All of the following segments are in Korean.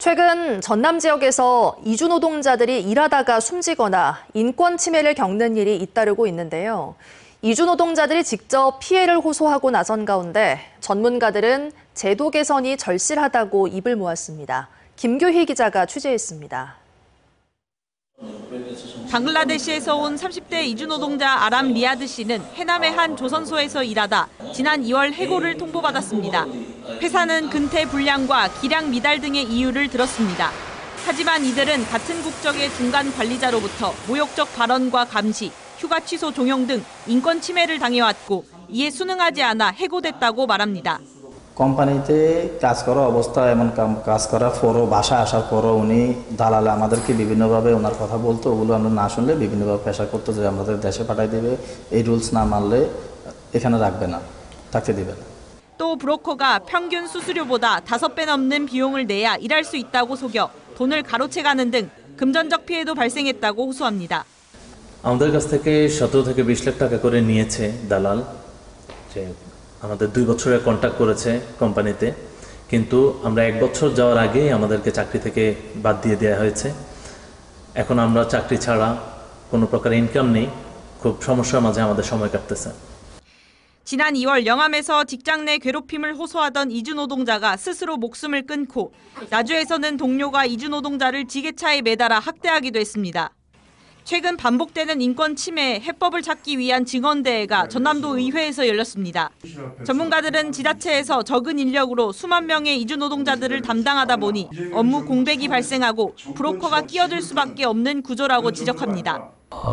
최근 전남 지역에서 이주 노동자들이 일하다가 숨지거나 인권 침해를 겪는 일이 잇따르고 있는데요. 이주 노동자들이 직접 피해를 호소하고 나선 가운데 전문가들은 제도 개선이 절실하다고 입을 모았습니다. 김규희 기자가 취재했습니다. 방글라데시에서 온 30대 이주 노동자 아람 리아드 씨는 해남의 한 조선소에서 일하다 지난 2월 해고를 통보받았습니다. 회사는 근태 불량과 기량 미달 등의 이유를 들었습니다. 하지만 이들은 같은 국적의 중간 관리자로부터 모욕적 발언과 감시, 휴가 취소 종용 등 인권 침해를 당해왔고 이에 순응하지 않아 해고됐다고 말합니다. কোম্পানিতে কাজ করা অবস্থায় এমন কাজ করার পরও বাসায় আসার পরও উনি দালালে আমাদেরকে বিভিন্নভাবে ওনার কথা বলতো, ওগুলো আমরা না শুনলে বিভিন্নভাবে প্রেশার করতো যে আমাদের দেশে পাঠিয়ে দেবে, এই রুলস না মানলে এখানে রাখবে না, থাকতে দিবে না. 또 브로커가 평균 수수료보다 5배 넘는 비용을 내야 일할 수 있다고 속여 돈을 가로채가는 등 금전적 피해도 발생했다고 호소합니다. আমাদের কাছ থেকে 17 থেকে 20 লাখ টাকা করে নিয়েছে দালাল। যে আমাদের 2 বছরের কন্ট্রাক্ট করেছে কোম্পানিতে, কিন্তু আমরা 1 বছর যাওয়ার আগেই আমাদেরকে চাকরি থেকে বাদ দিয়ে দেওয়া হয়েছে। এখন আমরা চাকরি ছাড়া কোনো প্রকার ইনকাম নেই, খুব সমস্যার মাঝে আমাদের সময় কাটতেছে। 지난 2월 영암에서 직장 내 괴롭힘을 호소하던 이주 노동자가 스스로 목숨을 끊고 나주에서는 동료가 이주 노동자를 지게차에 매달아 학대하기도 했습니다. 최근 반복되는 인권 침해 해법을 찾기 위한 증언대회가 전남도 의회에서 열렸습니다. 전문가들은 지자체에서 적은 인력으로 수만 명의 이주 노동자들을 담당하다 보니 업무 공백이 발생하고 브로커가 끼어들 수밖에 없는 구조라고 지적합니다.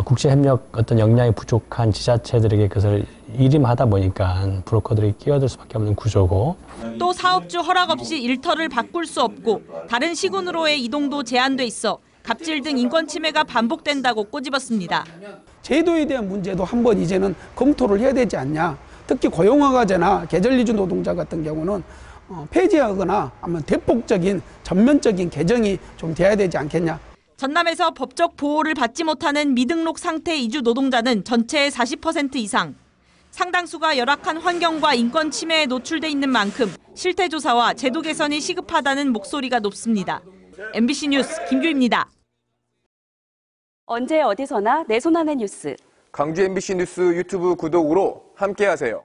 국제협력 어떤 역량이 부족한 지자체들에게 그것을 일임하다 보니까 브로커들이 끼어들 수밖에 없는 구조고, 또 사업주 허락 없이 일터를 바꿀 수 없고 다른 시군으로의 이동도 제한돼 있어 갑질 등 인권 침해가 반복된다고 꼬집었습니다. 제도에 대한 문제도 한번 이제는 검토를 해야 되지 않냐. 특히 고용허가제나 계절이주 노동자 같은 경우는 폐지하거나 아니면 대폭적인 전면적인 개정이 좀 돼야 되지 않겠냐. 전남에서 법적 보호를 받지 못하는 미등록 상태 이주 노동자는 전체의 40% 이상. 상당수가 열악한 환경과 인권 침해에 노출돼 있는 만큼 실태 조사와 제도 개선이 시급하다는 목소리가 높습니다. MBC 뉴스 김규희입니다. 언제 어디서나 내 손 안의 뉴스. 광주 MBC 뉴스 유튜브 구독으로 함께하세요.